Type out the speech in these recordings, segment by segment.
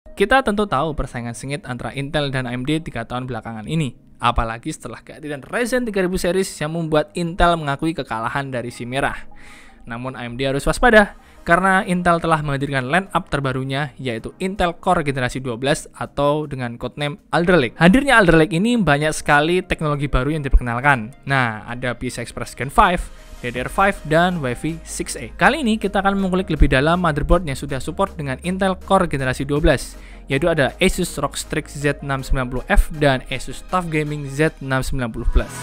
Kita tentu tahu persaingan sengit antara Intel dan AMD 3 tahun belakangan ini. Apalagi setelah kehadiran Ryzen 3000 series yang membuat Intel mengakui kekalahan dari si merah. Namun AMD harus waspada, karena Intel telah menghadirkan line-up terbarunya, yaitu Intel Core generasi 12 atau dengan codename Alder Lake. Hadirnya Alder Lake ini banyak sekali teknologi baru yang diperkenalkan. Nah, ada PCI Express Gen 5, DDR5, dan Wi-Fi 6E. Kali ini kita akan mengulik lebih dalam motherboard yang sudah support dengan Intel Core generasi 12, yaitu ada Asus ROG Strix Z690F dan Asus TUF Gaming Z690 Plus.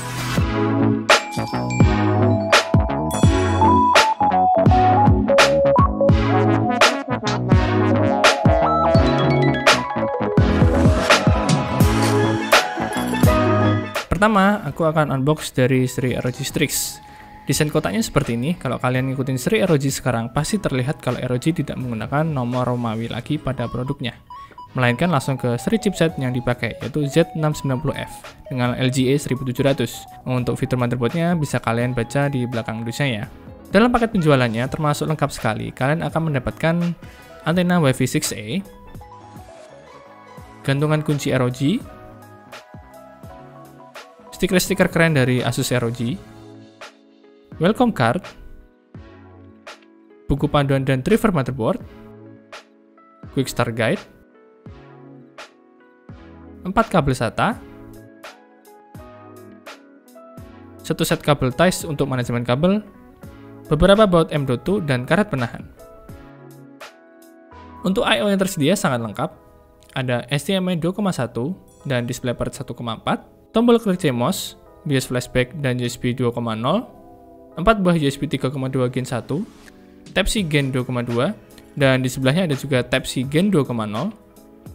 Pertama, aku akan unbox dari seri ROG Strix. Desain kotaknya seperti ini. Kalau kalian ngikutin seri ROG sekarang, pasti terlihat kalau ROG tidak menggunakan nomor Romawi lagi pada produknya, melainkan langsung ke seri chipset yang dipakai, yaitu Z690F dengan LGA 1700. Untuk fitur motherboardnya bisa kalian baca di belakang dusnya ya. Dalam paket penjualannya termasuk lengkap sekali. Kalian akan mendapatkan antena Wi-Fi 6E, gantungan kunci ROG, stiker-stiker keren dari Asus ROG, welcome card, buku panduan dan driver motherboard, quick start guide, 4 kabel SATA, 1 set kabel ties untuk manajemen kabel, beberapa baut M.2 dan karet penahan. Untuk I/O yang tersedia sangat lengkap, ada HDMI 2.1 dan DisplayPort 1.4, tombol klik CMOS, BIOS flashback dan USB 2.0, 4 buah USB 3.2 Gen 1, Type-C Gen 2.2, dan di sebelahnya ada juga Type-C Gen 2.0, 2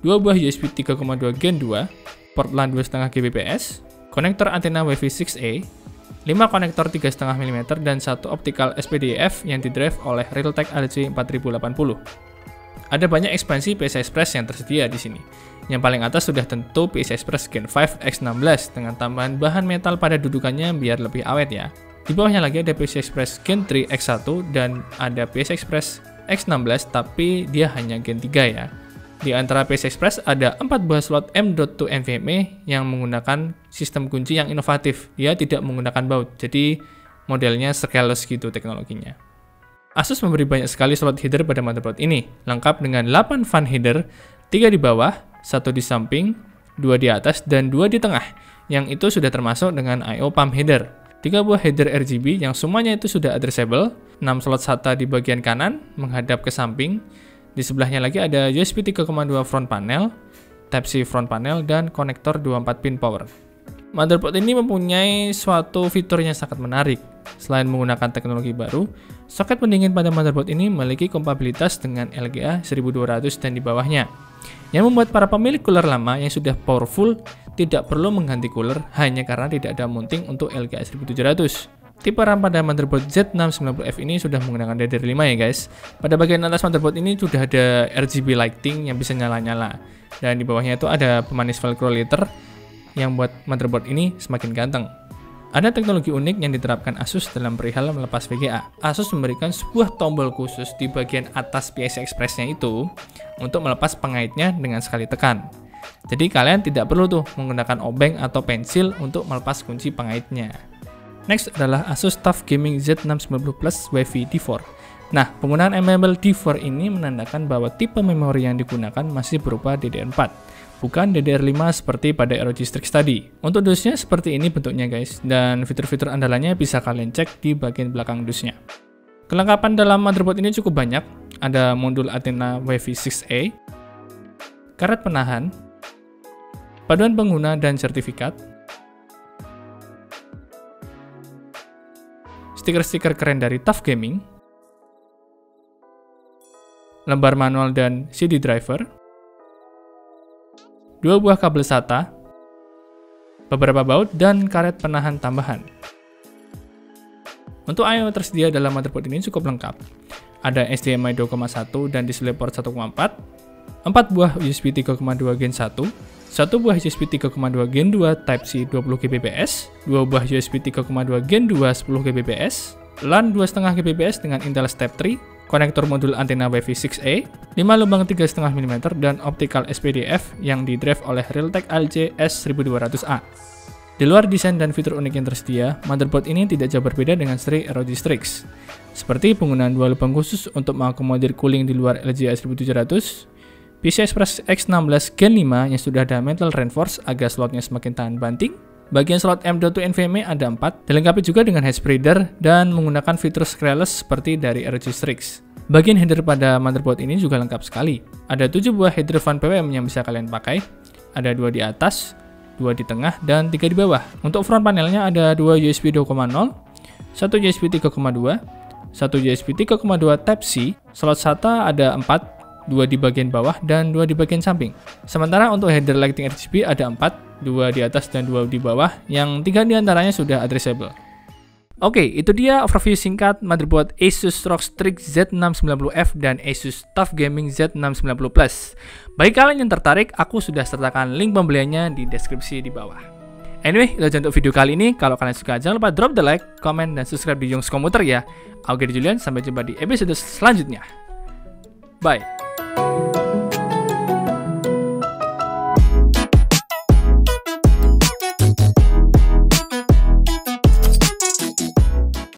buah USB 3.2 Gen 2, port LAN 2.5 Gbps, konektor antena Wi-Fi 6E, 5 konektor 3.5 mm, dan 1 optical SPDIF yang didrive oleh Realtek RC 4080. Ada banyak ekspansi PCI Express yang tersedia di sini. Yang paling atas sudah tentu PCI Express Gen 5 X16 dengan tambahan bahan metal pada dudukannya biar lebih awet ya. Di bawahnya lagi ada PCI Express Gen 3 X1 dan ada PCI Express X16 tapi dia hanya Gen 3 ya. Di antara PCI Express ada 4 buah slot M.2 NVMe yang menggunakan sistem kunci yang inovatif. Dia tidak menggunakan baut, jadi modelnya scaleless gitu teknologinya. Asus memberi banyak sekali slot header pada motherboard ini, lengkap dengan 8 fan header, 3 di bawah, 1 di samping, 2 di atas, dan 2 di tengah, yang itu sudah termasuk dengan I/O pump header. 3 buah header RGB yang semuanya itu sudah addressable, 6 slot SATA di bagian kanan, menghadap ke samping, di sebelahnya lagi ada USB 3.2 front panel, Type-C front panel, dan konektor 24 pin power. Motherboard ini mempunyai suatu fitur yang sangat menarik. Selain menggunakan teknologi baru, soket pendingin pada motherboard ini memiliki kompatibilitas dengan LGA 1200 dan di bawahnya, yang membuat para pemilik cooler lama yang sudah powerful tidak perlu mengganti cooler hanya karena tidak ada mounting untuk LGA 1700. Tipe RAM pada motherboard Z690F ini sudah menggunakan DDR5 ya guys. Pada bagian atas motherboard ini sudah ada RGB lighting yang bisa nyala-nyala, dan di bawahnya itu ada pemanis velcro liter yang buat motherboard ini semakin ganteng. Ada teknologi unik yang diterapkan Asus dalam perihal melepas VGA. Asus memberikan sebuah tombol khusus di bagian atas PCI Express-nya itu untuk melepas pengaitnya dengan sekali tekan. Jadi kalian tidak perlu tuh menggunakan obeng atau pensil untuk melepas kunci pengaitnya. Next adalah Asus TUF Gaming Z690 Plus Wi-Fi D4. Nah, penggunaan embel D4 ini menandakan bahwa tipe memori yang digunakan masih berupa DDR4. Bukan DDR5 seperti pada ROG Strix tadi. Untuk dusnya seperti ini bentuknya guys, dan fitur-fitur andalannya bisa kalian cek di bagian belakang dusnya. Kelengkapan dalam motherboard ini cukup banyak. Ada modul antena Wi-Fi 6E, karet penahan, panduan pengguna dan sertifikat, stiker-stiker keren dari TUF Gaming, lembar manual dan CD driver, 2 buah kabel SATA, beberapa baut, dan karet penahan tambahan. Untuk I/O tersedia dalam motherboard ini cukup lengkap. Ada HDMI 2.1 dan DisplayPort 1.4, 4 buah USB 3.2 Gen 1, 1 buah USB 3.2 Gen 2 Type-C 20 Gbps, 2 buah USB 3.2 Gen 2 10 Gbps, LAN 2.5 Gbps dengan Intel Step 3, konektor modul antena Wi-Fi 6E, 5 lubang 3,5 mm, dan optical SPDF yang didrive oleh Realtek ALJ S1200A. Di luar desain dan fitur unik yang tersedia, motherboard ini tidak jauh berbeda dengan seri ROG Strix, seperti penggunaan dua lubang khusus untuk mengakomodir cooling di luar LG A1700, PCI Express X16 Gen 5 yang sudah ada metal reinforce agar slotnya semakin tahan banting. Bagian slot M.2 NVMe ada 4, dilengkapi juga dengan head spreader dan menggunakan fitur screenless seperti dari ROG Strix. Bagian header pada motherboard ini juga lengkap sekali. Ada 7 buah header fan PWM yang bisa kalian pakai, ada 2 di atas, 2 di tengah, dan 3 di bawah. Untuk front panelnya ada 2 USB 2.0, 1 USB 3.2, 1 USB 3.2 Type-C, slot SATA ada 4, 2 di bagian bawah dan 2 di bagian samping. Sementara untuk header lighting RGB ada 4, 2 di atas dan 2 di bawah, yang 3 diantaranya sudah addressable. Oke, itu dia overview singkat motherboard Asus ROG Strix Z690F dan Asus TUF Gaming Z690 Plus. Bagi kalian yang tertarik, aku sudah sertakan link pembeliannya di deskripsi di bawah. Anyway, itu aja untuk video kali ini. Kalau kalian suka, jangan lupa drop the like, comment, dan subscribe di Jungs Komputer ya. Aku Gary Julian, sampai jumpa di episode selanjutnya. Bye.